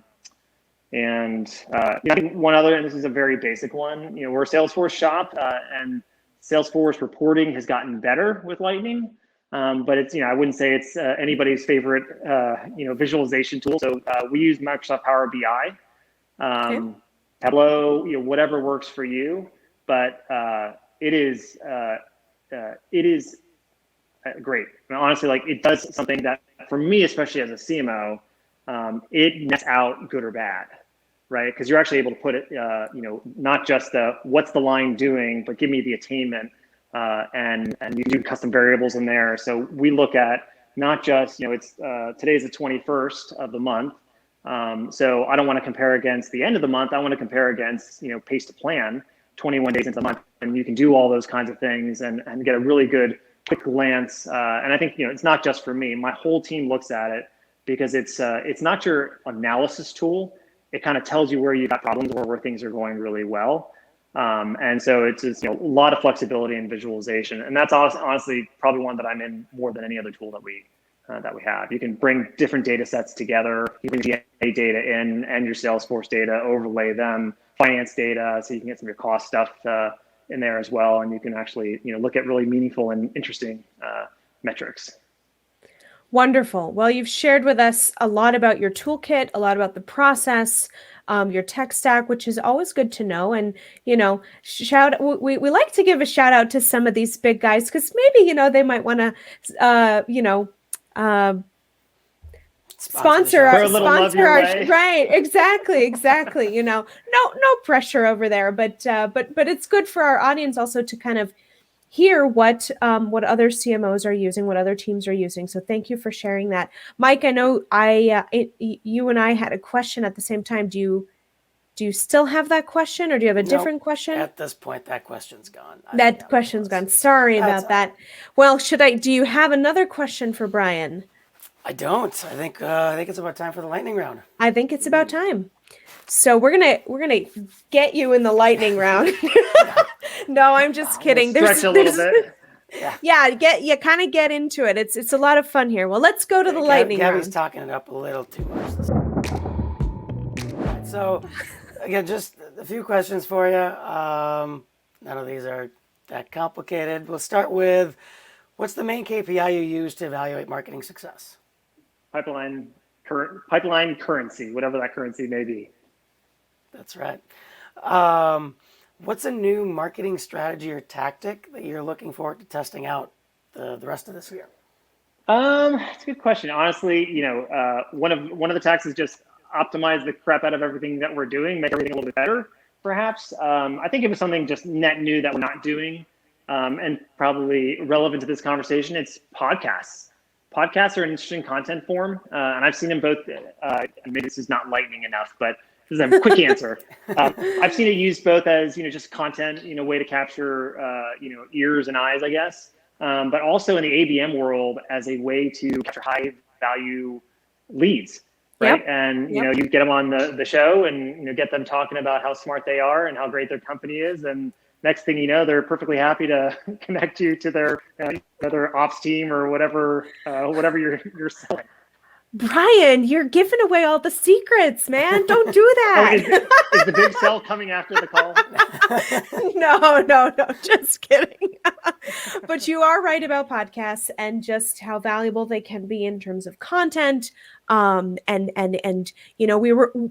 Speaker 3: think one other, and this is a very basic one, we're a Salesforce shop, and Salesforce reporting has gotten better with Lightning, but it's I wouldn't say it's anybody's favorite visualization tool. So we use Microsoft Power BI. Okay. Tableau, whatever works for you, but it is great. And honestly, like it does something that for me, especially as a CMO, it nets out good or bad, right? Because you're actually able to put it, not just what's the line doing, but give me the attainment, and you do custom variables in there. So we look at not just it's today's the 21st of the month. So I don't want to compare against the end of the month. I want to compare against, pace to plan 21 days into the month. And you can do all those kinds of things and get a really good quick glance. And I think, it's not just for me. My whole team looks at it because it's not your analysis tool. It kind of tells you where you got problems or where things are going really well. And so it's just, a lot of flexibility and visualization. And that's honestly probably one that I'm in more than any other tool that we have. You can bring different data sets together. You bring GA data in and your Salesforce data, overlay them, finance data, so you can get some of your cost stuff in there as well. And you can actually, look at really meaningful and interesting metrics.
Speaker 2: Wonderful. Well, you've shared with us a lot about your toolkit, a lot about the process, your tech stack, which is always good to know. And, we like to give a shout out to some of these big guys because maybe, they might want to, sponsor our right. Exactly. No pressure over there, but it's good for our audience also to kind of hear what other CMOs are using, what other teams are using. So thank you for sharing that. Mike, I know you and I had a question at the same time. Do you still have that question or do you have a different question?
Speaker 4: At this point, that question's gone.
Speaker 2: That question's gone. Sorry about that. Well, do you have another question for Bryan?
Speaker 4: I don't. I think it's about time for the lightning round.
Speaker 2: I think it's about time. So we're gonna get you in the lightning round. No, I'm just kidding.
Speaker 3: Stretch a little bit.
Speaker 2: Yeah, get into it. It's a lot of fun here. Well, let's go to the lightning round.
Speaker 4: Gabby's talking it up a little too much. So, again, just a few questions for you. None of these are that complicated. We'll start with, what's the main KPI you use to evaluate marketing success?
Speaker 3: Pipeline currency, whatever that currency may be.
Speaker 4: That's right. What's a new marketing strategy or tactic that you're looking forward to testing out the rest of this year?
Speaker 3: It's a good question. Honestly, one of the tactics is just optimize the crap out of everything that we're doing, make everything a little bit better, perhaps. I think it was something just net new that we're not doing, and probably relevant to this conversation. It's podcasts. Podcasts are an interesting content form, and I've seen them both. Maybe this is not lightning enough, but this is a quick answer. I've seen it used both as just content, way to capture ears and eyes, I guess, but also in the ABM world as a way to capture high value leads, right? Yep. And you get them on the show and get them talking about how smart they are and how great their company is, and next thing you know, they're perfectly happy to connect you to their ops team or whatever you're selling.
Speaker 2: Brian, you're giving away all the secrets, man. Don't do that.
Speaker 3: Is the big sell coming after the call?
Speaker 2: No, just kidding. But you are right about podcasts and just how valuable they can be in terms of content. And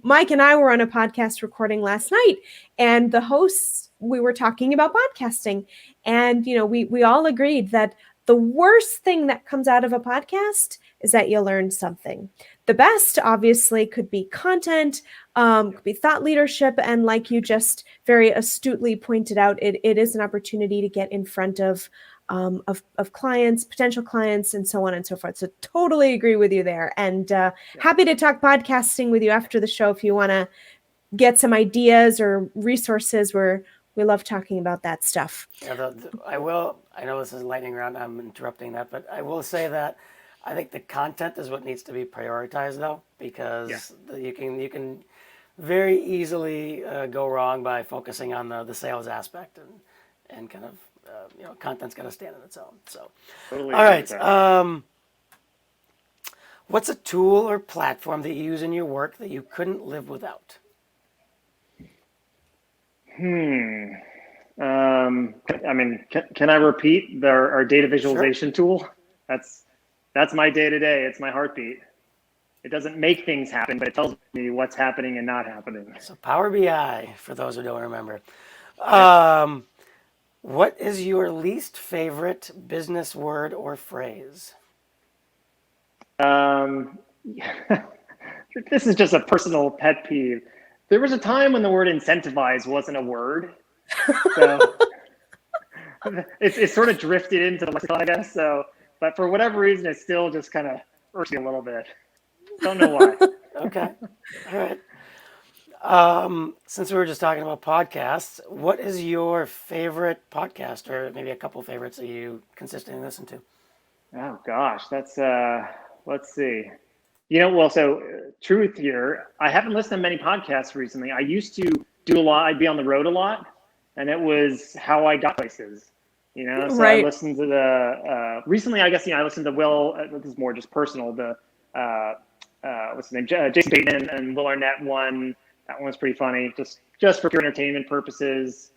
Speaker 2: Mike and I were on a podcast recording last night, and the hosts, we were talking about podcasting, and we all agreed that the worst thing that comes out of a podcast is that you learn something. The best, obviously, could be content, could be thought leadership, and like you just very astutely pointed out, it is an opportunity to get in front of clients, potential clients, and so on and so forth. So totally agree with you there, and happy to talk podcasting with you after the show if you want to get some ideas or resources. We love talking about that stuff.
Speaker 4: Yeah, I know this is lightning round. I'm interrupting that, but I will say that I think the content is what needs to be prioritized, though, because you can very easily go wrong by focusing on the sales aspect, and kind of content's got to stand on its own. So, totally. All right. What's a tool or platform that you use in your work that you couldn't live without?
Speaker 3: I mean, can I repeat our data visualization tool? That's my day-to-day. It's my heartbeat. It doesn't make things happen, but it tells me what's happening and not happening.
Speaker 4: So Power BI, for those who don't remember. What is your least favorite business word or phrase?
Speaker 3: This is just a personal pet peeve. There was a time when the word incentivize wasn't a word. So it's sort of drifted into the lexicon, I guess. So, but for whatever reason, it still just kind of irks me a little bit. Don't know why.
Speaker 4: Okay. All right. Since we were just talking about podcasts, what is your favorite podcast, or maybe a couple favorites that you consistently listen to?
Speaker 3: Oh gosh, that's let's see. Well, so truth here, I haven't listened to many podcasts recently. I used to do a lot. I'd be on the road a lot, and it was how I got places. So I
Speaker 2: Right.
Speaker 3: listened to the recently. I guess I listened to Will. This is more just personal. The what's his name? Jason Bateman and Will Arnett one. That one was pretty funny, just for pure entertainment purposes.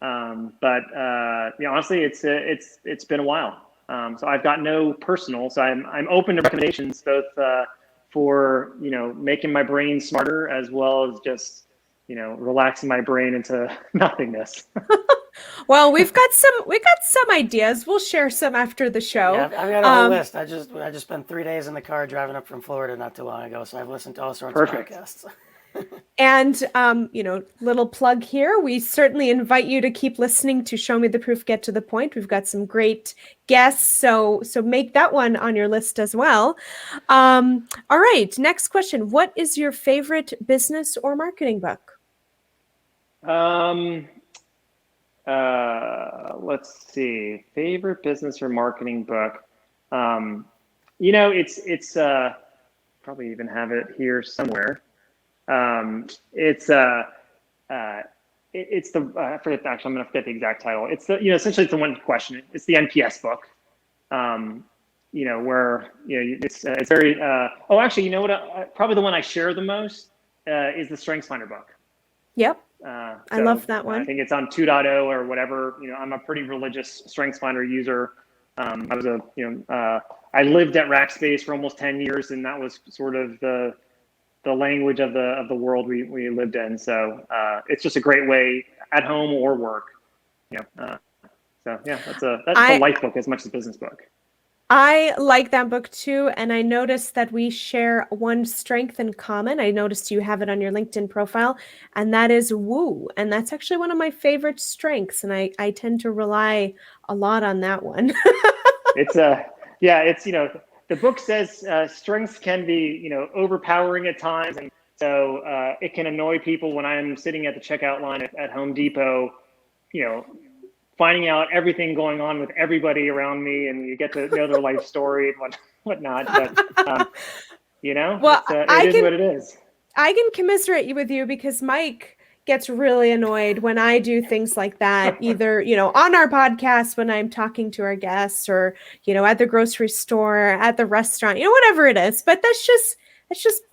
Speaker 3: But honestly, it's been a while. So I've got no personal. So I'm open to recommendations, both for making my brain smarter, as well as just relaxing my brain into nothingness.
Speaker 2: Well, we got some ideas. We'll share some after the show.
Speaker 4: Yeah, I've got a whole list. I just spent 3 days in the car driving up from Florida not too long ago, so I've listened to all sorts
Speaker 3: Perfect.
Speaker 4: of podcasts.
Speaker 2: And, little plug here. We certainly invite you to keep listening to Show Me the Proof, Get to the Point. We've got some great guests, so make that one on your list as well. All right, next question. What is your favorite business or marketing book?
Speaker 3: Let's see. Favorite business or marketing book. It's probably even have it here somewhere. It's the I forget actually, I'm gonna forget the exact title. It's the essentially it's the one question. It's the NPS book. Where it's very actually, you know what, probably the one I share the most is the StrengthsFinder book.
Speaker 2: Yep.
Speaker 3: So
Speaker 2: I love that one.
Speaker 3: I think it's on 2.0 or whatever. I'm a pretty religious StrengthsFinder user. I lived at Rackspace for almost 10 years, and that was sort of the language of the world we lived in. So it's just a great way at home or work. So yeah, that's a life book as much as a business book.
Speaker 2: I like that book too, and I noticed that we share one strength in common. I noticed you have it on your LinkedIn profile, and that is woo. And that's actually one of my favorite strengths, and I tend to rely a lot on that one.
Speaker 3: It's the book says strengths can be overpowering at times, and so it can annoy people when I'm sitting at the checkout line at Home Depot, finding out everything going on with everybody around me, and you get to know their life story and whatnot. But
Speaker 2: Well,
Speaker 3: it is what it is.
Speaker 2: I can commiserate with you because Mike gets really annoyed when I do things like that, either, on our podcast when I'm talking to our guests, or, at the grocery store, at the restaurant, whatever it is. But that's just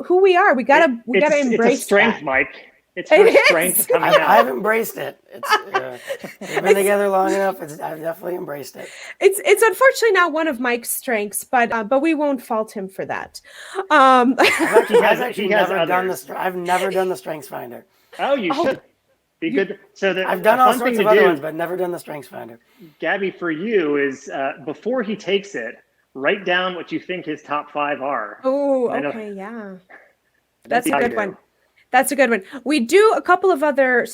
Speaker 2: who we are. We gotta embrace
Speaker 3: it's a strength,
Speaker 2: that.
Speaker 3: Mike. It's her strength coming out.
Speaker 4: I've embraced it. We've been together long enough. I've definitely embraced it.
Speaker 2: It's unfortunately not one of Mike's strengths, but we won't fault him for that.
Speaker 4: I've actually never done I've never done the StrengthsFinder.
Speaker 3: Oh, you should be good. So
Speaker 4: I've done all sorts of other ones, but never done the StrengthsFinder.
Speaker 3: Gabby, for you is before he takes it, write down what you think his top 5 are.
Speaker 2: Oh, okay, yeah, that's a good one. That's a good one. We do a couple of other,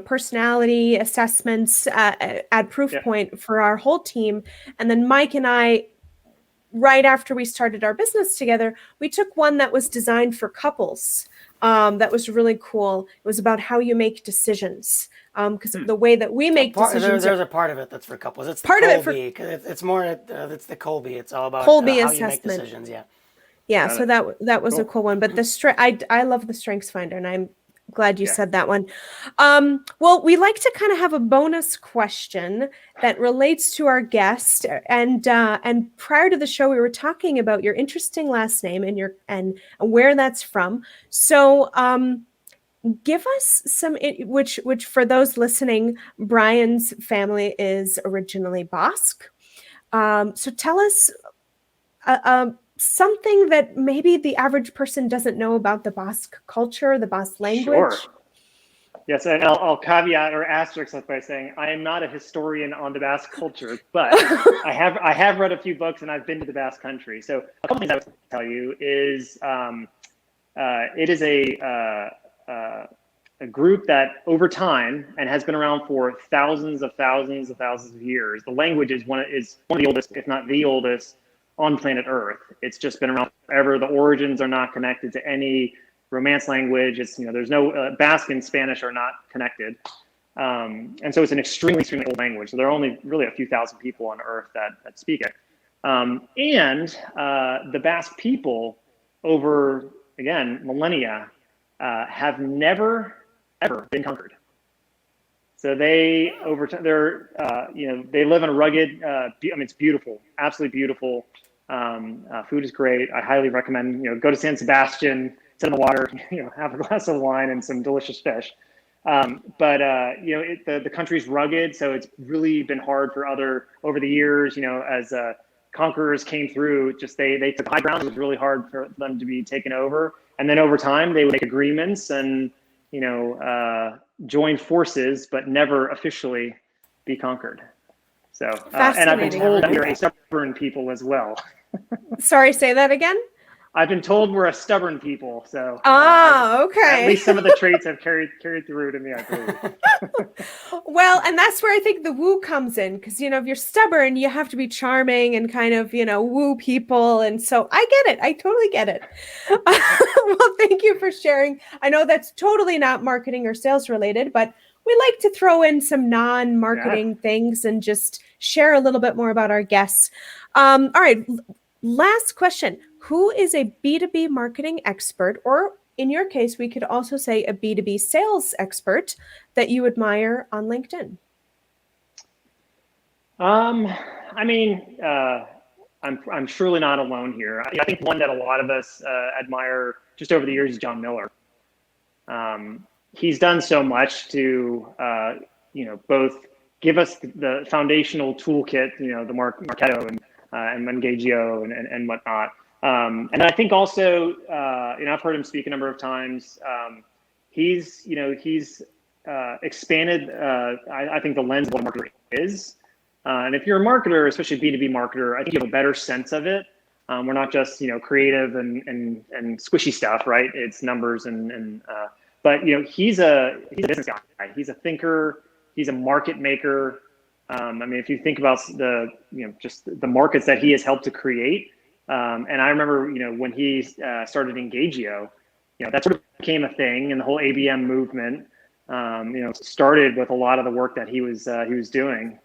Speaker 2: personality assessments at Proofpoint for our whole team. And then Mike and I, right after we started our business together, we took one that was designed for couples. That was really cool. It was about how you make decisions. Because the way that we make decisions.
Speaker 4: There's a part of it that's for couples. It's
Speaker 2: part
Speaker 4: the
Speaker 2: of
Speaker 4: Colby,
Speaker 2: it for.
Speaker 4: It's more. It's the Colby. It's all about
Speaker 2: Colby
Speaker 4: how
Speaker 2: assessment.
Speaker 4: you make decisions. Yeah.
Speaker 2: Yeah, so that was cool. A cool one. But I love the StrengthsFinder, and I'm glad you said that one. Well, we like to kind of have a bonus question that relates to our guest. And prior to the show, we were talking about your interesting last name and where that's from. So give us some, which for those listening, Bryan's family is originally Basque. So tell us something that maybe the average person doesn't know about the Basque culture, the Basque language.
Speaker 3: Sure. Yes, and I'll caveat or asterisk that by saying I am not a historian on the Basque culture, but I have read a few books and I've been to the Basque country. So a couple things I would tell you is it is a group that over time and has been around for thousands of years. The language is one of the oldest, if not the oldest, on planet Earth. It's just been around forever. The origins are not connected to any Romance language. It's, there's no Basque and Spanish are not connected. And so it's an extremely, extremely old language. So there are only really a few thousand people on Earth that speak it. And the Basque people over, again, millennia, have never, ever been conquered. So they, over time, they live in a rugged, it's beautiful, absolutely beautiful. Food is great. I highly recommend, go to San Sebastian, sit in the water, have a glass of wine and some delicious fish. The country's rugged, so it's really been hard for over the years, as conquerors came through, they took high ground. It was really hard for them to be taken over. And then over time, they would make agreements and, join forces, but never officially be conquered. So, and I've been told that we're a stubborn people as well.
Speaker 2: Sorry, say that again?
Speaker 3: I've been told we're a stubborn people, so
Speaker 2: okay.
Speaker 3: At least some of the traits have carried through to me, I believe.
Speaker 2: Well, and that's where I think the woo comes in, because if you're stubborn, you have to be charming and kind of woo people, and so I get it. I totally get it. Well, thank you for sharing. I know that's totally not marketing or sales related, but we like to throw in some non-marketing things and just share a little bit more about our guests. All right. Last question. Who is a B2b marketing expert, or in your case, we could also say a B2B sales expert that you admire on LinkedIn?
Speaker 3: I'm surely not alone here. I think one that a lot of us admire just over the years is John Miller. He's done so much to, both give us the foundational toolkit, the Marketo and Engagio and whatnot. And I think also, I've heard him speak a number of times. He's expanded, I think, the lens of what a marketer is. And if you're a marketer, especially a B2B marketer, I think you have a better sense of it. We're not just, creative and squishy stuff, right? It's numbers but he's a business guy. He's a thinker. He's a market maker. If you think about just the markets that he has helped to create. And I remember, when he started Engagio, that sort of became a thing, and the whole ABM movement, started with a lot of the work that he was doing.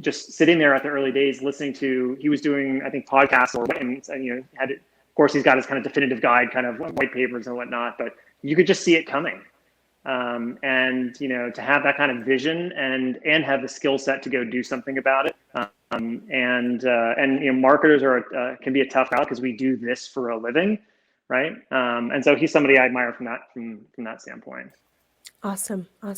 Speaker 3: Just sitting there at the early days, listening to, he was doing, I think, podcasts of course, he's got his kind of definitive guide, kind of white papers and whatnot, but you could just see it coming. To have that kind of vision and have the skill set to go do something about it. Marketers can be a tough crowd because we do this for a living, right? And so he's somebody I admire from that standpoint.
Speaker 2: Awesome.
Speaker 3: Yeah.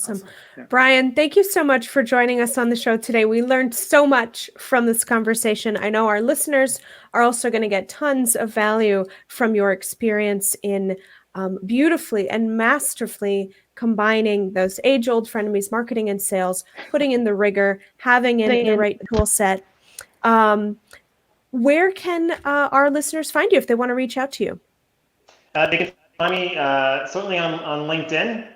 Speaker 2: Bryan, thank you so much for joining us on the show today. We learned so much from this conversation. I know our listeners are also going to get tons of value from your experience in beautifully and masterfully combining those age-old frenemies, marketing and sales, putting in the rigor, having in the right tool set. Where can our listeners find you if they want to reach out to you?
Speaker 3: They can find me certainly on LinkedIn.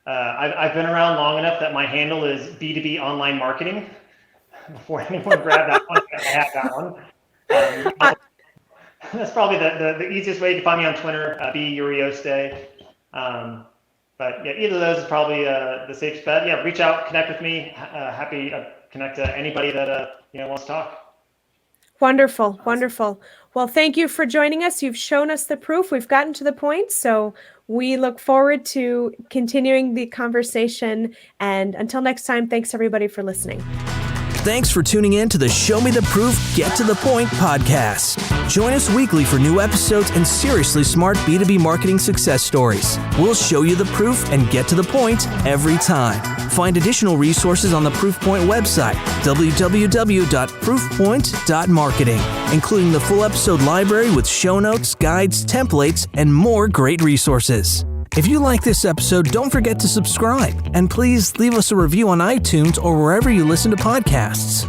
Speaker 3: I've been around long enough that my handle is B2b Online Marketing. Before anyone grabbed that one, I had that one. That's probably the easiest way. You can find me on Twitter, B Urioste. But yeah, either of those is probably the safest bet. Yeah, reach out, connect with me. Happy to connect to anybody that wants to talk.
Speaker 2: Wonderful. Well, thank you for joining us. You've shown us the proof. We've gotten to the point, so we look forward to continuing the conversation. And until next time, thanks everybody for listening.
Speaker 1: Thanks for tuning in to the Show Me the Proof, Get to the Point podcast. Join us weekly for new episodes and seriously smart B2B marketing success stories. We'll show you the proof and get to the point every time. Find additional resources on the Proofpoint website, www.proofpoint.marketing, including the full episode library with show notes, guides, templates, and more great resources. If you like this episode, don't forget to subscribe, and please leave us a review on iTunes or wherever you listen to podcasts.